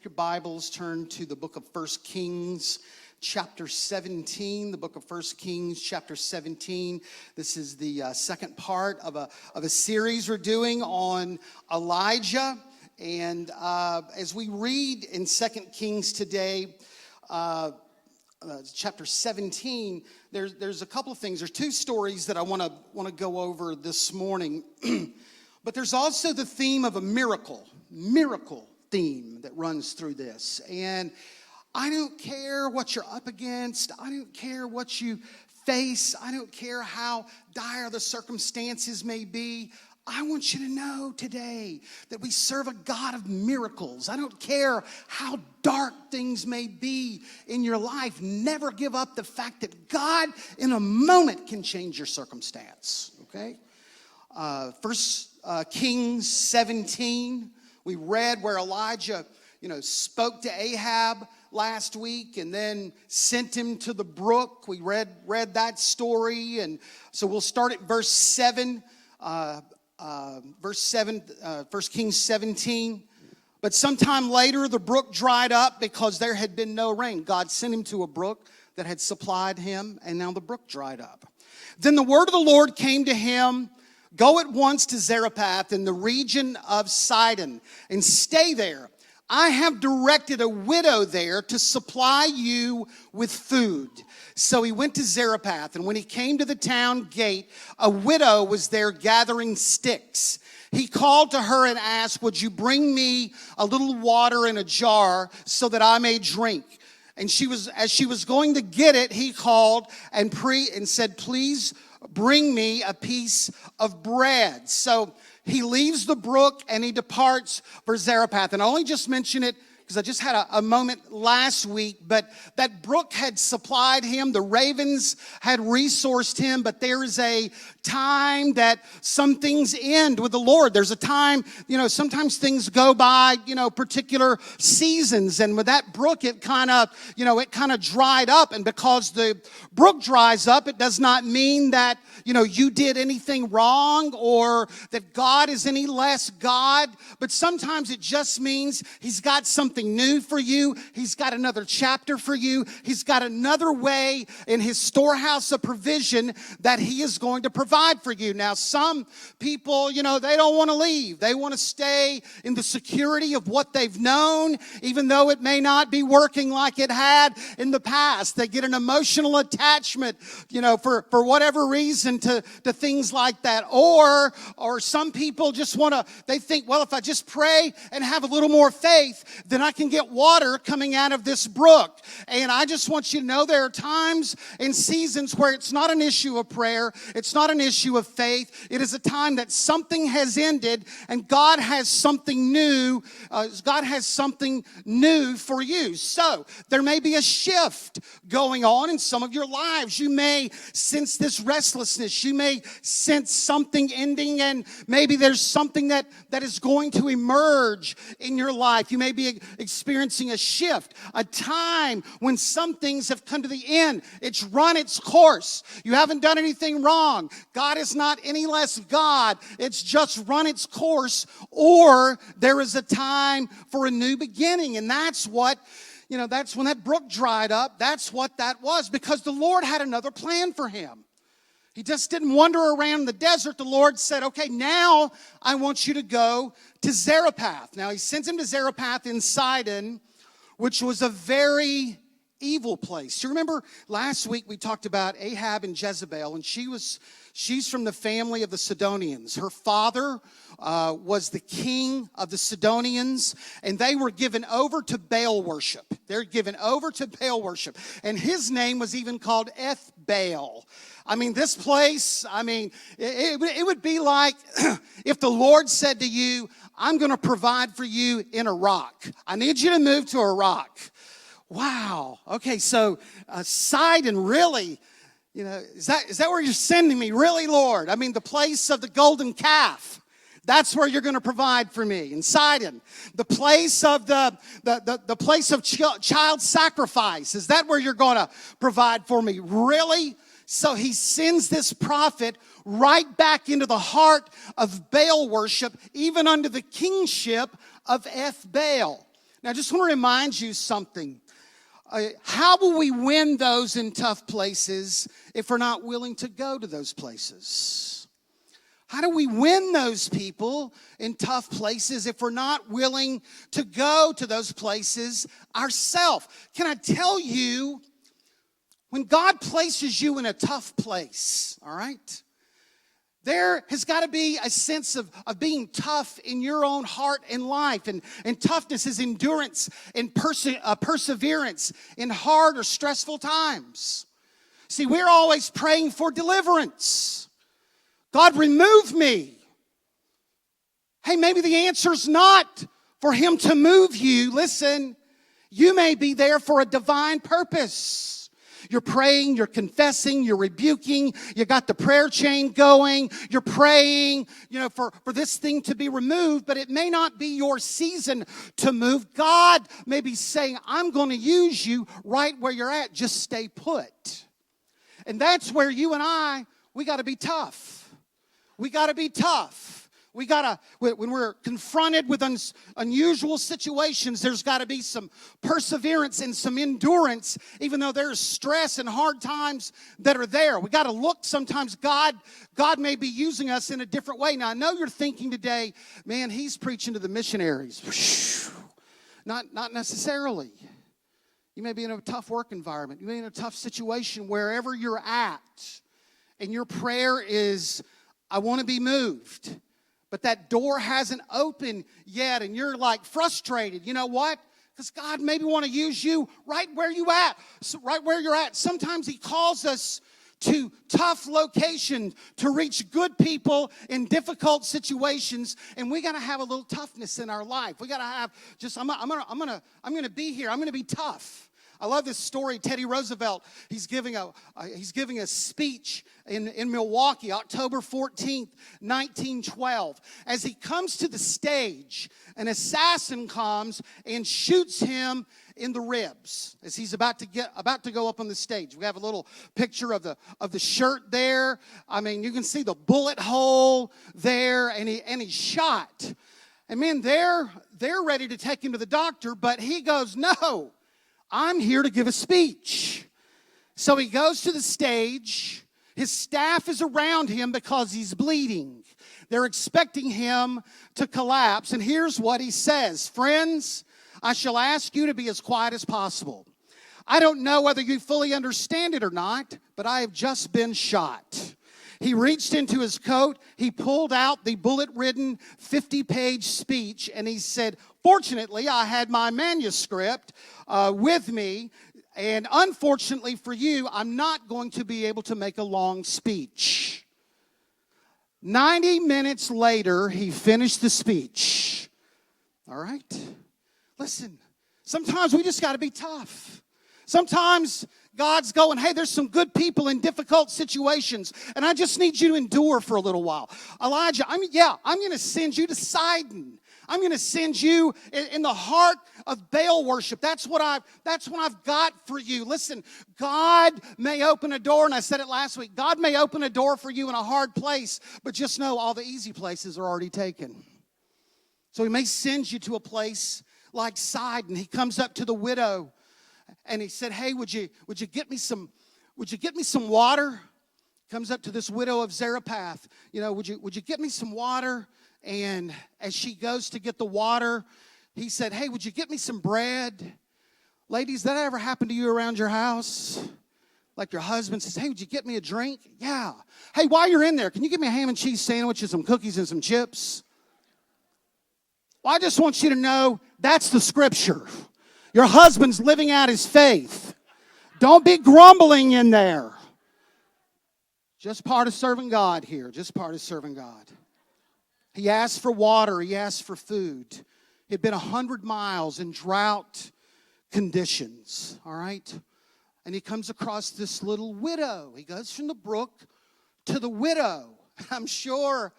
your Bibles, turn to the book of 1 Kings, chapter 17. The book of 1 Kings, chapter 17. This is the second part of a series we're doing on Elijah. And as we read in 2 Kings today, chapter 17, there's a couple of things. There's two stories that I want to go over this morning. But there's also the theme of a miracle theme that runs through this. And I don't care what you're up against. I don't care what you face. I don't care how dire the circumstances may be. I want you to know today that we serve a God of miracles. I don't care how dark things may be in your life. Never give up the fact that God in a moment can change your circumstance. Okay? First Kings 17, we read where Elijah, spoke to Ahab last week and then sent him to the brook. We read that story, and so we'll start at verse 7. Verse 7, 1 Kings 17. But sometime later, the brook dried up because there had been no rain. God sent him to a brook that had supplied him, and now the brook dried up. Then the word of the Lord came to him, "Go at once to Zarephath in the region of Sidon and stay there. I have directed a widow there to supply you with food." So he went to Zarephath, and when he came to the town gate, a widow was there gathering sticks. He called to her and asked, "Would you bring me a little water in a jar so that I may drink?" And as she was going to get it, he called and said, "Please bring me a piece of bread." So he leaves the brook and he departs for Zarephath. And I only just mention it because I just had a moment last week, but that brook had supplied him. The ravens had resourced him, but there is a time that some things end with the Lord. There's a time, sometimes things go by, particular seasons. And with that brook, it kind of dried up. And because the brook dries up, it does not mean that, you did anything wrong or that God is any less God. But sometimes it just means he's got something new for you. He's got another chapter for you. He's got another way in his storehouse of provision that he is going to provide for you. Now, some people, they don't want to leave. They want to stay in the security of what they've known, even though it may not be working like it had in the past. They get an emotional attachment, for whatever reason to things like that. Or some people just they think, well, if I just pray and have a little more faith, then I can get water coming out of this brook. And I just want you to know there are times and seasons where it's not an issue of prayer. It's not an issue of faith. It is a time that something has ended and God has something new. God has something new for you. So there may be a shift going on in some of your lives. You may sense this restlessness. You may sense something ending, and maybe there's something that is going to emerge in your life. You may be experiencing a shift, a time when some things have come to the end. It's run its course. You haven't done anything wrong. God is not any less God. It's just run its course, or there is a time for a new beginning. And that's what, that's when that brook dried up. That's what that was, because the Lord had another plan for him. He just didn't wander around the desert. The Lord said, okay, now I want you to go to Zarephath. Now he sends him to Zarephath in Sidon, which was a very evil place. You remember last week we talked about Ahab and Jezebel, and she's from the family of the Sidonians. Her father was the king of the Sidonians, and they were given over to Baal worship. They're given over to Baal worship. And his name was even called Eth-Baal. This place, it would be like if the Lord said to you, "I'm going to provide for you in Iraq. I need you to move to Iraq." Wow. Okay, so Sidon, really, is that where you're sending me? Really, Lord? The place of the golden calf. That's where you're going to provide for me in Sidon. The place of the place of child sacrifice. Is that where you're going to provide for me? Really? So he sends this prophet right back into the heart of Baal worship, even under the kingship of Eth-Baal. Now, I just want to remind you something. How will we win those in tough places if we're not willing to go to those places? How do we win those people in tough places if we're not willing to go to those places ourselves? Can I tell you, when God places you in a tough place, all right, there has got to be a sense of being tough in your own heart and life. And toughness is endurance and perseverance in hard or stressful times. See, we're always praying for deliverance. God, remove me. Hey, maybe the answer's not for Him to move you. Listen, you may be there for a divine purpose. You're praying, you're confessing, you're rebuking, you got the prayer chain going, you're praying, for this thing to be removed, but it may not be your season to move. God may be saying, I'm going to use you right where you're at. Just stay put. And that's where you and we got to be tough. We got to be tough. We got to, when we're confronted with unusual situations, there's got to be some perseverance and some endurance, even though there's stress and hard times that are there. We got to look sometimes, God may be using us in a different way. Now, I know you're thinking today, man, he's preaching to the missionaries. Not necessarily. You may be in a tough work environment. You may be in a tough situation wherever you're at. And your prayer is, I want to be moved. But that door hasn't opened yet, and you're like frustrated. You know what? Because God maybe want to use you right where you at, right where you're at. Sometimes He calls us to tough locations to reach good people in difficult situations, and we got to have a little toughness in our life. We got to have just I'm gonna be here. I'm gonna be tough. I love this story. Teddy Roosevelt, he's giving a speech in Milwaukee, October 14th, 1912. As he comes to the stage, an assassin comes and shoots him in the ribs as he's about to go up on the stage. We have a little picture of the shirt there. I mean, you can see the bullet hole there, and he's shot. And man, they're ready to take him to the doctor, but he goes, no, I'm here to give a speech. So he goes to the stage. His staff is around him because he's bleeding. They're expecting him to collapse. And here's what he says. Friends, I shall ask you to be as quiet as possible. I don't know whether you fully understand it or not, but I have just been shot. He reached into his coat, he pulled out the bullet-ridden 50-page speech, and he said, fortunately, I had my manuscript with me, and unfortunately for you, I'm not going to be able to make a long speech. 90 minutes later, he finished the speech. All right? Listen, sometimes we just got to be tough. Sometimes God's going, hey, there's some good people in difficult situations, and I just need you to endure for a little while. Elijah, I'm going to send you to Sidon. I'm going to send you in the heart of Baal worship. That's what I've got for you. Listen, God may open a door, and I said it last week. God may open a door for you in a hard place, but just know all the easy places are already taken. So He may send you to a place like Sidon. He comes up to the widow, and he said, hey, would you get me some water? Comes up to this widow of Zarephath. Would you get me some water? And as she goes to get the water, he said, hey, would you get me some bread? Ladies, that ever happened to you around your house? Like your husband says, hey, would you get me a drink? Yeah. Hey, while you're in there, can you give me a ham and cheese sandwich and some cookies and some chips? Well, I just want you to know that's the scripture. Your husband's living out his faith. Don't be grumbling in there. Just part of serving God here. Just part of serving God. He asked for water. He asked for food. It had been 100 miles in drought conditions. All right? And he comes across this little widow. He goes from the brook to the widow. I'm sure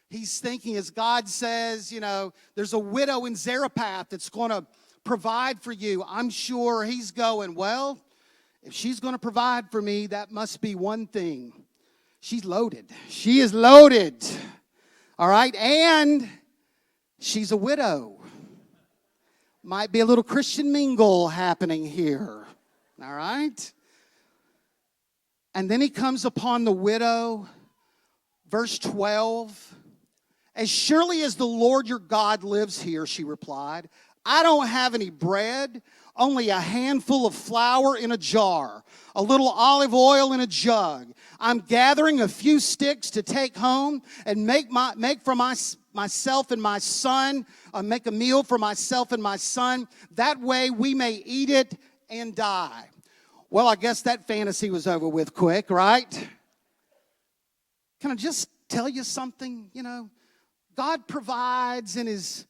he's thinking, as God says, there's a widow in Zarephath that's going to provide for you. I'm sure he's going, well, if she's going to provide for me, that must be one thing. She's loaded. She is loaded. All right? And she's a widow. Might be a little Christian mingle happening here. All right? And then he comes upon the widow. Verse 12. As surely as the Lord your God lives here, she replied, I don't have any bread, only a handful of flour in a jar, a little olive oil in a jug. I'm gathering a few sticks to take home and make for myself and my son, make a meal for myself and my son. That way we may eat it and die. Well, I guess that fantasy was over with quick, right? Can I just tell you something? God provides in his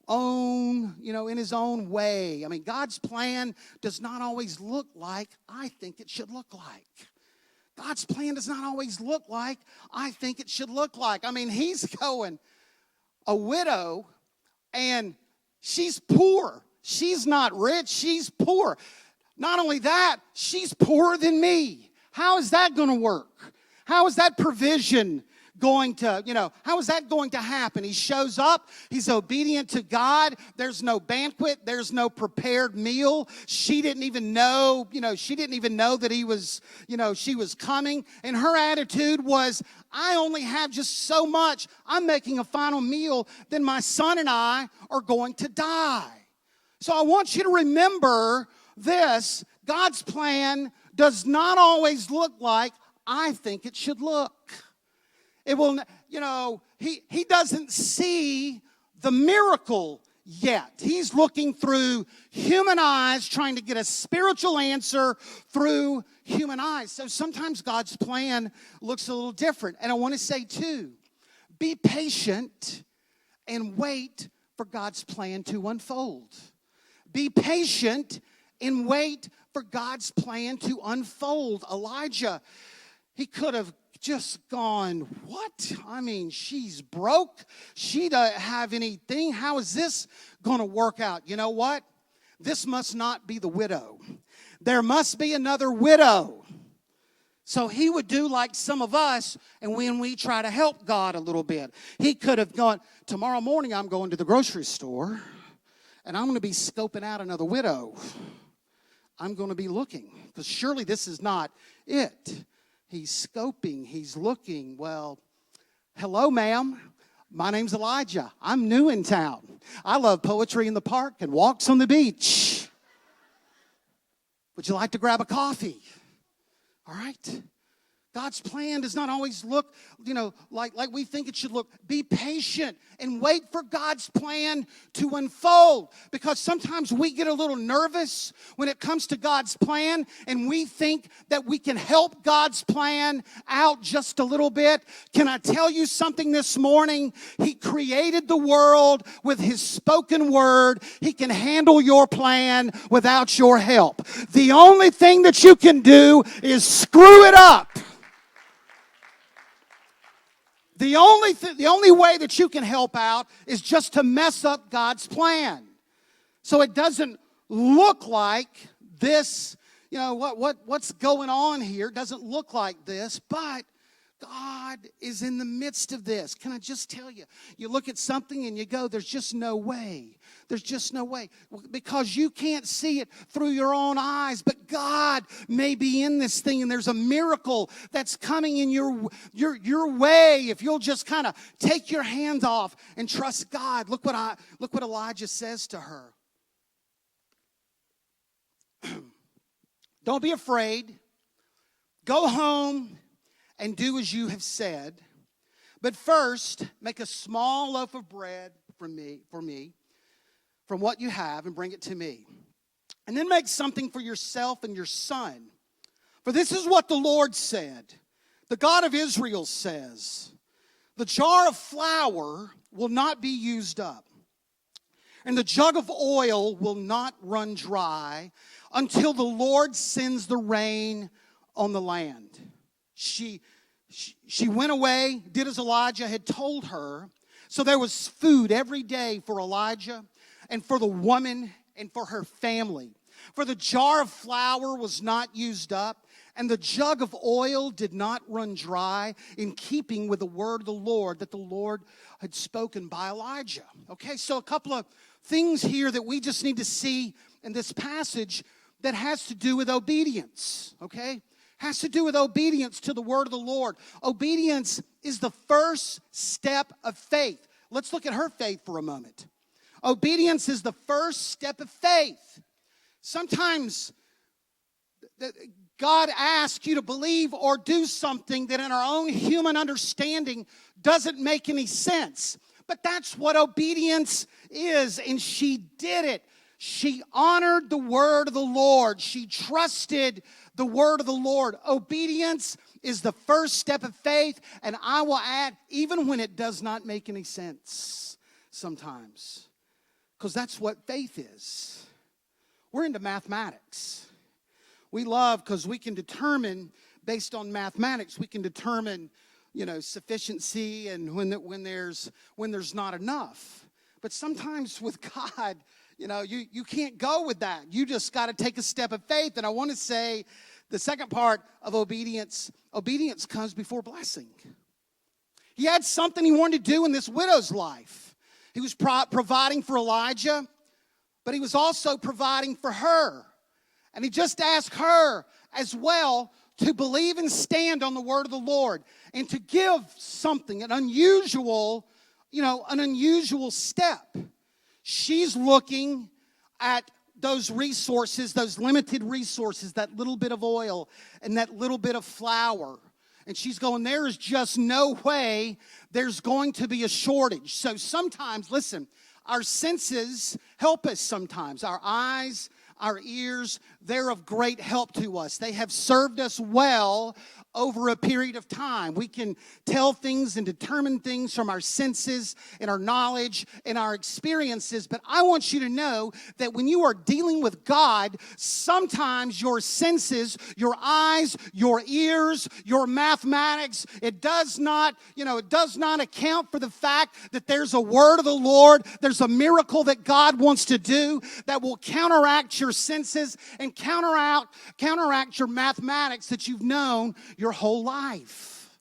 own way. I mean, God's plan does not always look like I think it should look like. God's plan does not always look like I think it should look like. I mean, he's going, a widow, and she's poor. She's not rich, she's poor. Not only that, she's poorer than me. How is that going to work? How is that provision going to, how is that going to happen? He shows up. He's obedient to God. There's no banquet. There's no prepared meal. She didn't even know, that he was, she was coming. And her attitude was, I only have just so much. I'm making a final meal. Then my son and I are going to die. So I want you to remember this. God's plan does not always look like I think it should look. It will, he doesn't see the miracle yet. He's looking through human eyes, trying to get a spiritual answer through human eyes. So sometimes God's plan looks a little different. And I want to say, too, be patient and wait for God's plan to unfold. Be patient and wait for God's plan to unfold. Elijah, he could have just gone, what? I mean, she's broke. She doesn't have anything. How is this going to work out? You know what? This must not be the widow. There must be another widow. So he would do like some of us, and when we try to help God a little bit, he could have gone, tomorrow morning I'm going to the grocery store, and I'm going to be scoping out another widow. I'm going to be looking, because surely this is not it. He's scoping, he's looking. Well, hello, ma'am. My name's Elijah. I'm new in town. I love poetry in the park and walks on the beach. Would you like to grab a coffee? All right. God's plan does not always look, like we think it should look. Be patient and wait for God's plan to unfold. Because sometimes we get a little nervous when it comes to God's plan, and we think that we can help God's plan out just a little bit. Can I tell you something this morning? He created the world with his spoken word. He can handle your plan without your help. The only thing that you can do is screw it up. The only way that you can help out is just to mess up God's plan. So it doesn't look like this, what's going on here doesn't look like this, but God is in the midst of this. Can I just tell you? You look at something and you go, there's just no way. There's just no way. Because you can't see it through your own eyes, but God may be in this thing, and there's a miracle that's coming in your way if you'll just kind of take your hands off and trust God. Look what Elijah says to her. Don't be afraid. Go home and do as you have said. But first, make a small loaf of bread for me, from what you have, and bring it to me. And then make something for yourself and your son. For this is what the Lord said. The God of Israel says, the jar of flour will not be used up, and the jug of oil will not run dry until the Lord sends the rain on the land. She went away, did as Elijah had told her. So there was food every day for Elijah and for the woman and for her family. For the jar of flour was not used up, And the jug of oil did not run dry, in keeping with the word of the Lord that the Lord had spoken by Elijah. Okay, so a couple of things here that we just need to see in this passage that has to do with obedience. Okay, has to do with obedience to the word of the Lord. Obedience is the first step of faith. Let's look at her faith for a moment. Obedience is the first step of faith. Sometimes God asks you to believe or do something that in our own human understanding doesn't make any sense. But that's what obedience is, and she did it. She honored the word of the Lord. She trusted the word of the Lord. Obedience is the first step of faith, and I will add, even when it does not make any sense sometimes, because that's what faith is. We're into mathematics. We love, because we can determine, based on mathematics, we can determine, sufficiency and when there's not enough. But sometimes with God, you can't go with that. You just got to take a step of faith. And I want to say the second part of obedience comes before blessing. He had something he wanted to do in this widow's life. He was providing for Elijah, but he was also providing for her. And he just asked her as well to believe and stand on the word of the Lord and to give something, an unusual step. She's looking at those resources, those limited resources, that little bit of oil and that little bit of flour. And she's going, there is just no way there's going to be a shortage. So sometimes, listen, our senses help us sometimes. Our eyes, our ears, they're of great help to us. They have served us well over a period of time. We can tell things and determine things from our senses and our knowledge and our experiences. But I want you to know that when you are dealing with God, sometimes your senses, your eyes, your ears, your mathematics, it does not account for the fact that there's a word of the Lord, there's a miracle that God wants to do that will counteract your senses and counteract your mathematics that you've known your whole life.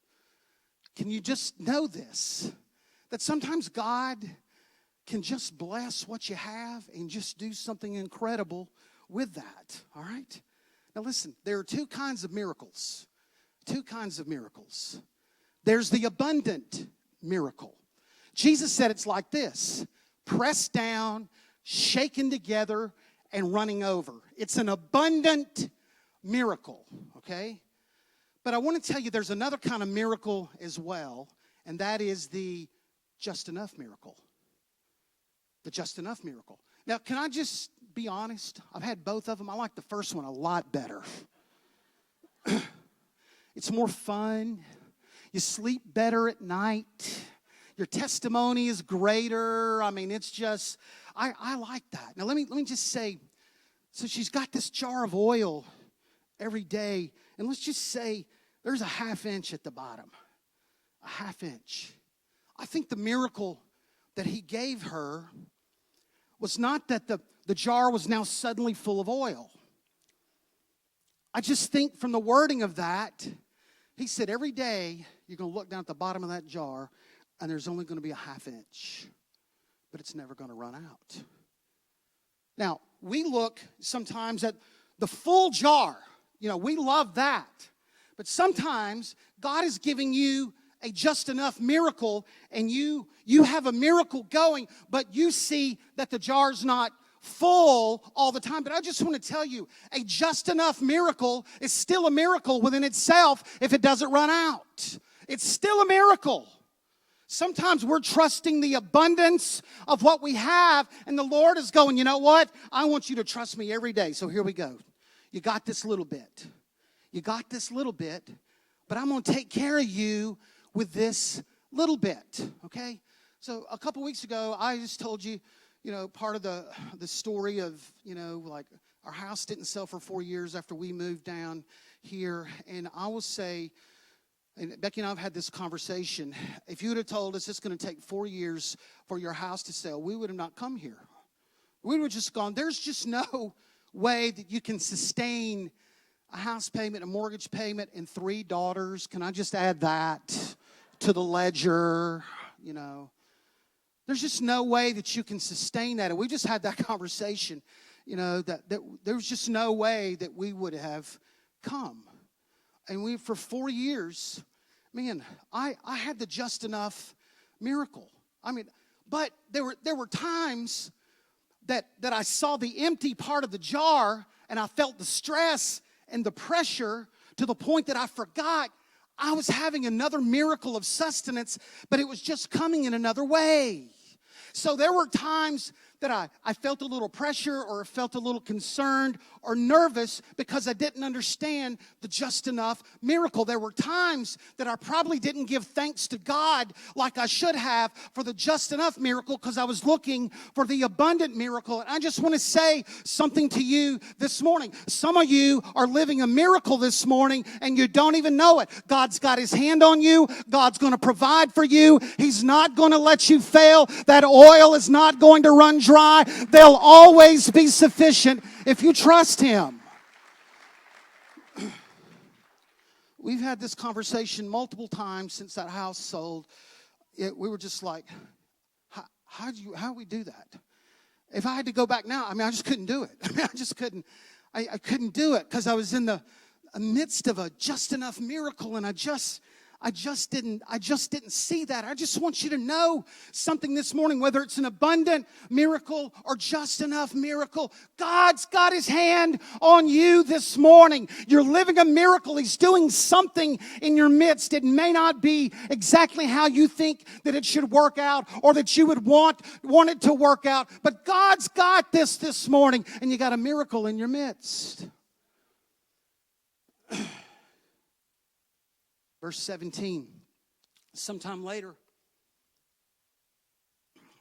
Can you just know this? That sometimes God can just bless what you have and just do something incredible with that. All right? Now listen, there are two kinds of miracles. Two kinds of miracles. There's the abundant miracle. Jesus said it's like this: pressed down, shaken together, and running over. It's an abundant miracle, okay? But I want to tell you there's another kind of miracle as well, and that is the just enough miracle. The just enough miracle. Now, can I just be honest? I've had both of them. I like the first one a lot better. It's more fun. You sleep better at night. Your testimony is greater. I mean, it's just, I like that. Now, let me just say, so she's got this jar of oil every day, and let's just say there's a ½ inch at the bottom. A ½ inch. I think the miracle that he gave her was not that the jar was now suddenly full of oil. I just think from the wording of that, he said every day you're going to look down at the bottom of that jar and there's only going to be a ½ inch, but it's never going to run out. Now, we look sometimes at the full jar. We love that. But sometimes God is giving you a just enough miracle, and you have a miracle going, but you see that the jar's not full all the time. But I just want to tell you, a just enough miracle is still a miracle within itself if it doesn't run out. It's still a miracle. Sometimes we're trusting the abundance of what we have, and the Lord is going, you know what? I want you to trust me every day. So here we go. You got this little bit. You got this little bit, but I'm going to take care of you with this little bit, okay? So a couple weeks ago, I just told you, part of the story of, like our house didn't sell for 4 years after we moved down here. And I will say, and Becky and I have had this conversation, if you would have told us it's going to take 4 years for your house to sell, we would have not come here. We would have just gone, there's just no way that you can sustain a house payment, a mortgage payment, and 3 daughters. Can I just add that to the ledger? You know, there's just no way that you can sustain that. And we just had that conversation, you know, that there's just no way that we would have come. And for 4 years, man, I had the just enough miracle. I mean, but there were times that I saw the empty part of the jar, and I felt the stress and the pressure to the point that I forgot I was having another miracle of sustenance, but it was just coming in another way. So there were times that I felt a little pressure, or felt a little concerned or nervous because I didn't understand the just enough miracle. There were times that I probably didn't give thanks to God like I should have for the just enough miracle, because I was looking for the abundant miracle. And I just want to say something to you this morning. Some of you are living a miracle this morning and you don't even know it. God's got His hand on you. God's going to provide for you. He's not going to let you fail. That oil is not going to run dry. They'll always be sufficient if you trust Him. We've had this conversation multiple times since that house sold. We were just like, how do we do that? If I had to go back now, I mean, I just couldn't do it. I mean, I just couldn't. I couldn't do it because I was in the midst of a just enough miracle, and I just didn't see that. I just want you to know something this morning, whether it's an abundant miracle or just enough miracle. God's got His hand on you this morning. You're living a miracle. He's doing something in your midst. It may not be exactly how you think that it should work out, or that you would want it to work out, but God's got this morning, and you got a miracle in your midst. Verse 17, sometime later,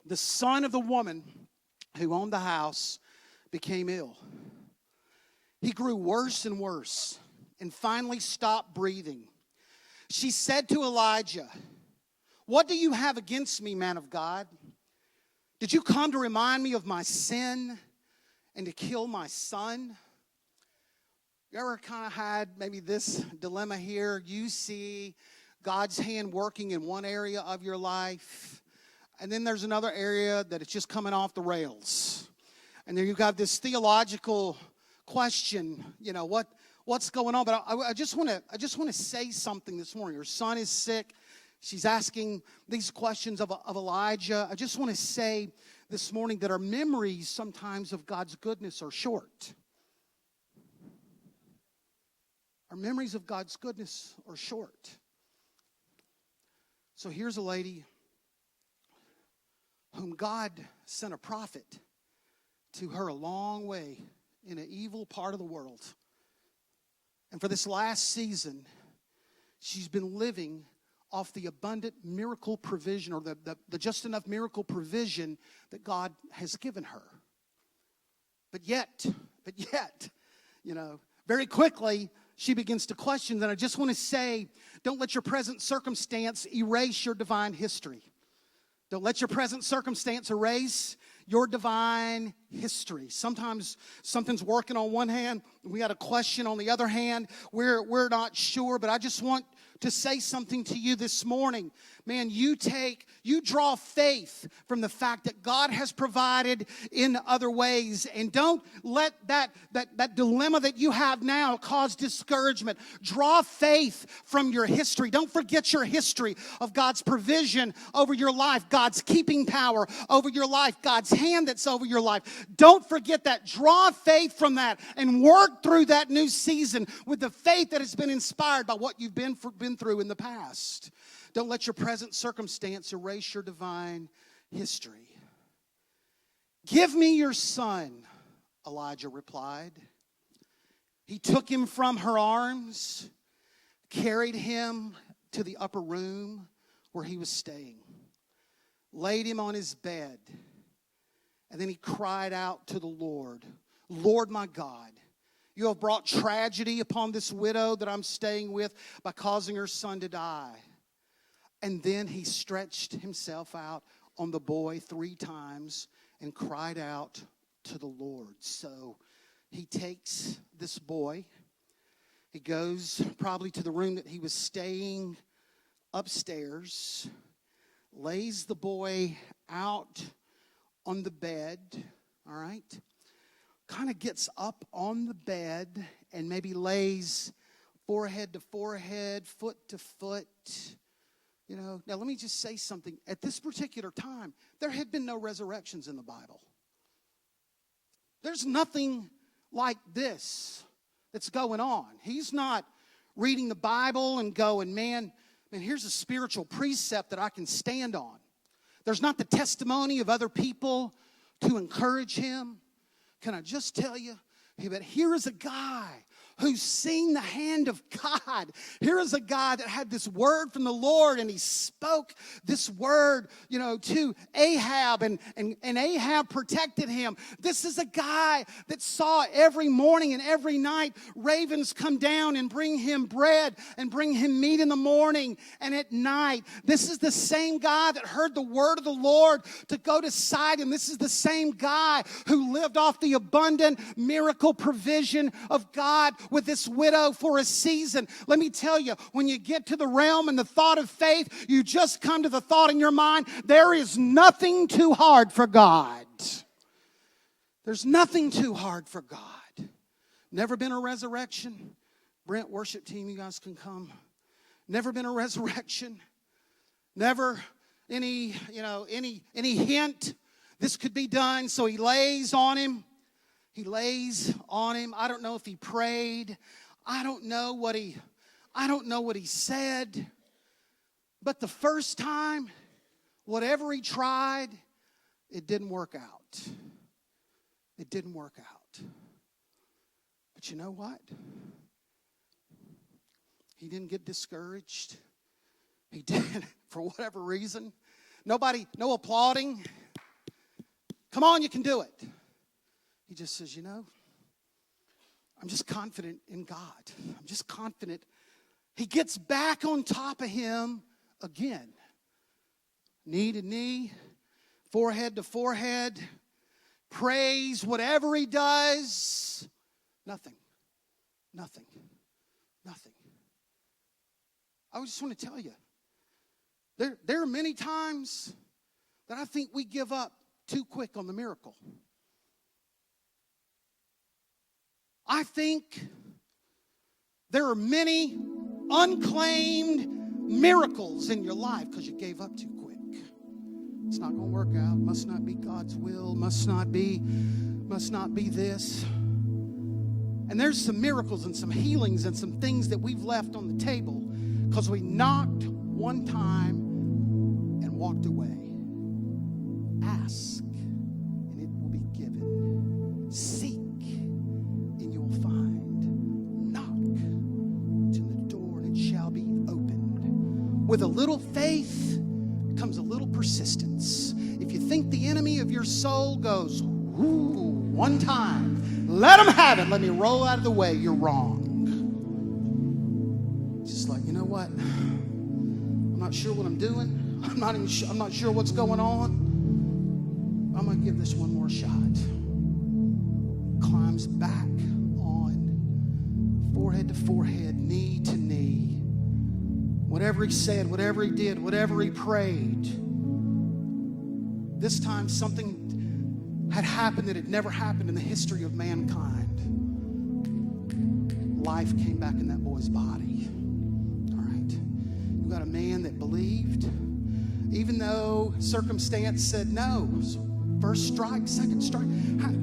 the son of the woman who owned the house became ill. He grew worse and worse and finally stopped breathing. She said to Elijah, "What do you have against me, man of God? Did you come to remind me of my sin and to kill my son?" You ever kind of had maybe this dilemma here? You see God's hand working in one area of your life, and then there's another area that it's just coming off the rails. And then you've got this theological question, you know, what's going on? But I just want to say something this morning. Her son is sick. She's asking these questions of Elijah. I just want to say this morning that our memories sometimes of God's goodness are short. Our memories of God's goodness are short. So here's a lady whom God sent a prophet to her a long way in an evil part of the world. And for this last season, she's been living off the abundant miracle provision, or the just enough miracle provision that God has given her. But yet, you know, very quickly, she begins to question. And I just want to say, don't let your present circumstance erase your divine history. Don't let your present circumstance erase your divine history. Sometimes something's working on one hand, we got a question on the other hand. We're not sure, but I just want to say something to you this morning. Man, you draw faith from the fact that God has provided in other ways. And don't let that dilemma that you have now cause discouragement. Draw faith from your history. Don't forget your history of God's provision over your life, God's keeping power over your life, God's hand that's over your life. Don't forget that. Draw faith from that and work through that new season with the faith that has been inspired by what you've been through in the past. Don't let your present circumstance erase your divine history. "Give me your son," Elijah replied. He took him from her arms, carried him to the upper room where he was staying, laid him on his bed, and then he cried out to the Lord, "Lord my God, you have brought tragedy upon this widow that I'm staying with by causing her son to die." And then he stretched himself out on the boy 3 times and cried out to the Lord. So he takes this boy He goes probably to the room that he was staying upstairs, lays the boy out on the bed, all right? Kind of gets up on the bed and maybe lays forehead to forehead, foot to foot. Now let me just say something. At this particular time, there had been no resurrections in the Bible. There's nothing like this that's going on. He's not reading the Bible and going, man, here's a spiritual precept that I can stand on. There's not the testimony of other people to encourage him. Can I just tell you? But here is a guy who's seen the hand of God. Here is a guy that had this word from the Lord, and he spoke this word, to Ahab, and Ahab protected him. This is a guy that saw every morning and every night ravens come down and bring him bread and bring him meat in the morning and at night. This is the same guy that heard the word of the Lord to go to Sidon. This is the same guy who lived off the abundant miracle provision of God with this widow for a season. Let me tell you, when you get to the realm and the thought of faith, you just come to the thought in your mind, there is nothing too hard for God. There's nothing too hard for God. Never been a resurrection. Brent, worship team, you guys can come. Never been a resurrection. Never any hint this could be done. So he lays on him. He lays on him. I don't know if he prayed. I don't know what he said. But the first time, whatever he tried, it didn't work out. It didn't work out. But you know what? He didn't get discouraged. He did, for whatever reason. No applauding. Come on, you can do it. He just says, I'm just confident in God. I'm just confident. He gets back on top of him again. Knee to knee, forehead to forehead, praise, whatever he does. Nothing. I just want to tell you, there are many times that I think we give up too quick on the miracle. I think there are many unclaimed miracles in your life because you gave up too quick. It's not going to work out. Must not be God's will. Must not be this. And there's some miracles and some healings and some things that we've left on the table because we knocked one time and walked away. Ask, and it will be given. Seek, and you will find. Knock to the door, and it shall be opened. With a little faith comes a little persistence. If you think the enemy of your soul goes, ooh, one time, let him have it. Let me roll out of the way. You're wrong. Just like, you know what? I'm not sure what I'm doing. I'm not sure what's going on. I'm going to give this one more shot. Climbs back on, forehead to forehead, knee to knee. Whatever he said, whatever he did, whatever he prayed. This time something had happened that had never happened in the history of mankind. Life came back in that boy's body. All right. You got a man that believed, even though circumstance said no. First strike, second strike.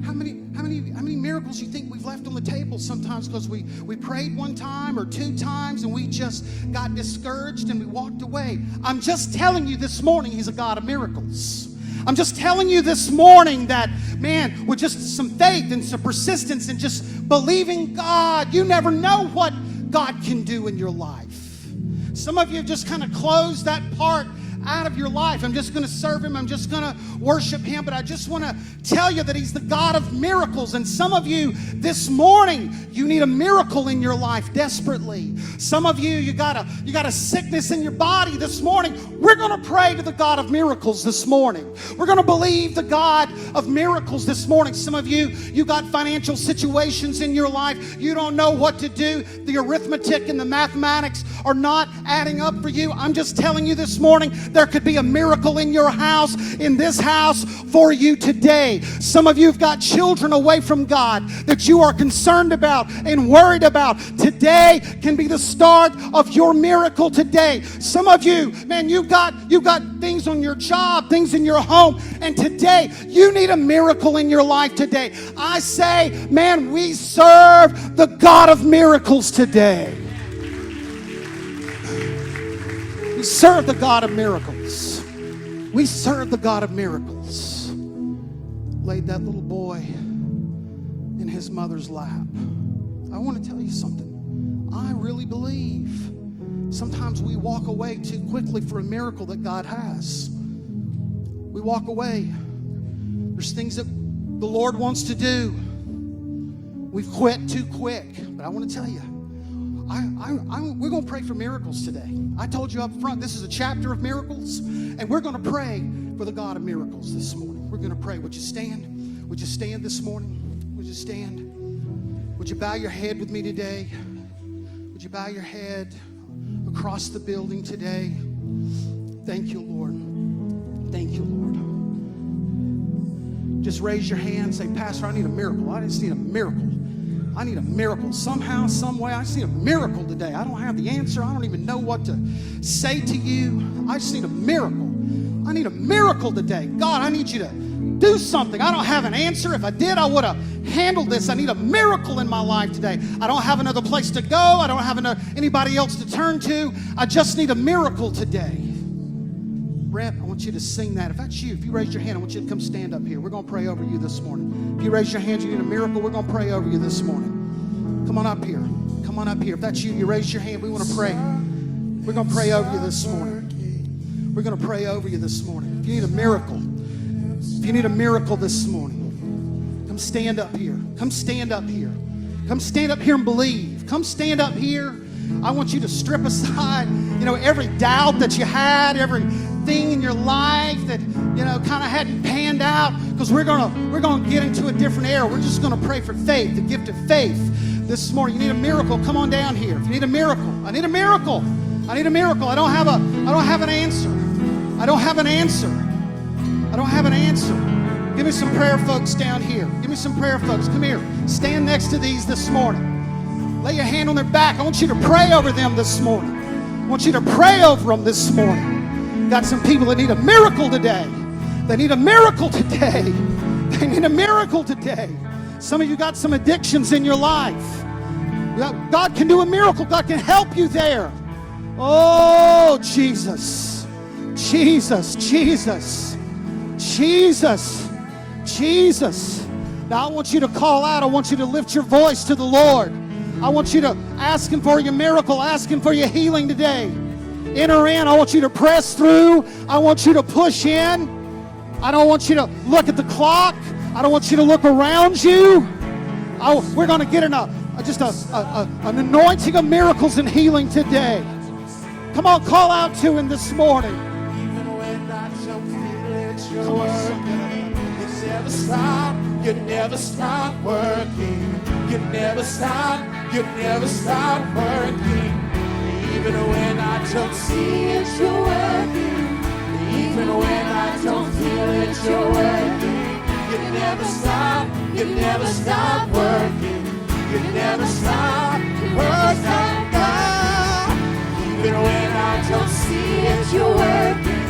How many miracles you think we've left on the table sometimes because we prayed one time or two times and we just got discouraged and we walked away? I'm just telling you this morning, he's a God of miracles. I'm just telling you this morning that, man, with just some faith and some persistence and just believing God, you never know what God can do in your life. Some of you have just kind of closed that part out of your life. I'm just going to serve him. I'm just going to worship him. But I just want to tell you that he's the God of miracles. And some of you this morning, you need a miracle in your life desperately. Some of you, you got a sickness in your body this morning. We're going to pray to the God of miracles this morning. We're going to believe the God of miracles this morning. Some of you, you got financial situations in your life. You don't know what to do. The arithmetic and the mathematics are not adding up for you. I'm just telling you this morning, there could be a miracle in your house, in this house, for you today. Some of you have got children away from God that you are concerned about and worried about. Today can be the start of your miracle today. Some of you, man, you've got things on your job, things in your home, and today you need a miracle in your life today. I say, man, we serve the God of miracles today. We serve the God of miracles. We serve the God of miracles. Laid that little boy in his mother's lap. I want to tell you something. I really believe sometimes we walk away too quickly for a miracle that God has. We walk away. There's things that the Lord wants to do. We've quit too quick. But I want to tell you, we're going to pray for miracles today. I told you up front, this is a chapter of miracles, and we're going to pray for the God of miracles this morning. We're going to pray. Would you stand? Would you stand this morning? Would you stand? Would you bow your head with me today? Would you bow your head across the building today? Thank you, Lord. Thank you, Lord. Just raise your hand and say, Pastor, I need a miracle. I just need a miracle. I need a miracle. Somehow, some way, I just need a miracle today. I don't have the answer. I don't even know what to say to you. I just need a miracle. I need a miracle today. God, I need you to do something. I don't have an answer. If I did, I would have handled this. I need a miracle in my life today. I don't have another place to go. I don't have anybody else to turn to. I just need a miracle today. Brett, I want you to sing that. If that's you, if you raise your hand, I want you to come stand up here. We're going to pray over you this morning. If you raise your hand, you need a miracle, we're going to pray over you this morning. Come on up here. Come on up here. If that's you, you raise your hand. We want to pray. We're going to pray over you this morning. We're going to pray over you this morning. If you need a miracle, if you need a miracle this morning, come stand up here. Come stand up here. Come stand up here and believe. Come stand up here. I want you to strip aside, every doubt that you had, everything in your life that, kind of hadn't panned out, because we're gonna get into a different era. We're just gonna pray for faith, the gift of faith this morning. You need a miracle, come on down here. If you need a miracle, I need a miracle. I need a miracle. I don't have an answer. I don't have an answer. I don't have an answer. Give me some prayer folks down here. Give me some prayer folks. Come here. Stand next to these this morning. Lay your hand on their back. I want you to pray over them this morning. I want you to pray over them this morning. Got some people that need a miracle today. They need a miracle today. They need a miracle today. Some of you got some addictions in your life. God can do a miracle. God can help you there. Oh, Jesus. Jesus, Jesus, Jesus, Jesus. Now I want you to call out. I want you to lift your voice to the Lord. I want you to ask Him for your miracle. Ask Him for your healing today. Enter in. I want you to press through. I want you to push in. I don't want you to look at the clock. I don't want you to look around you. We're going to get in an anointing of miracles and healing today. Come on, call out to Him this morning. Even when I don't feel it, you're working. You never stop. You never stop working. You never stop. You never stop working. Even when I don't see it, you're working. Even when I don't feel it, you're working. You never stop. You never stop working. You never stop working, God. Even when I don't see it, you're working.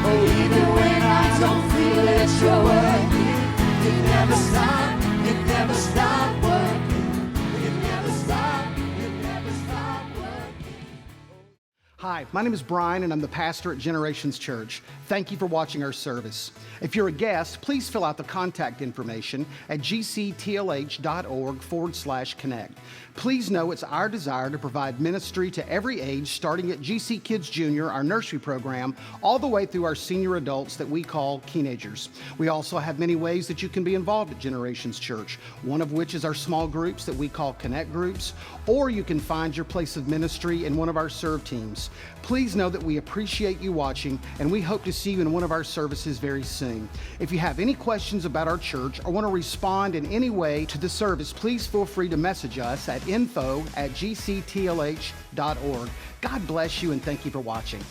Oh, even when I don't feel it, you're working. You never stop. You never stop working. You never stop. You never stop working. Hi, my name is Brian, and I'm the pastor at Generations Church. Thank you for watching our service. If you're a guest, please fill out the contact information at gctlh.org/connect. Please know it's our desire to provide ministry to every age, starting at GC Kids Junior, our nursery program, all the way through our senior adults that we call teenagers. We also have many ways that you can be involved at Generations Church, one of which is our small groups that we call Connect Groups, or you can find your place of ministry in one of our serve teams. Please know that we appreciate you watching, and we hope to see you in one of our services very soon. If you have any questions about our church or want to respond in any way to the service, please feel free to message us at info@gctlh.org. God bless you, and thank you for watching.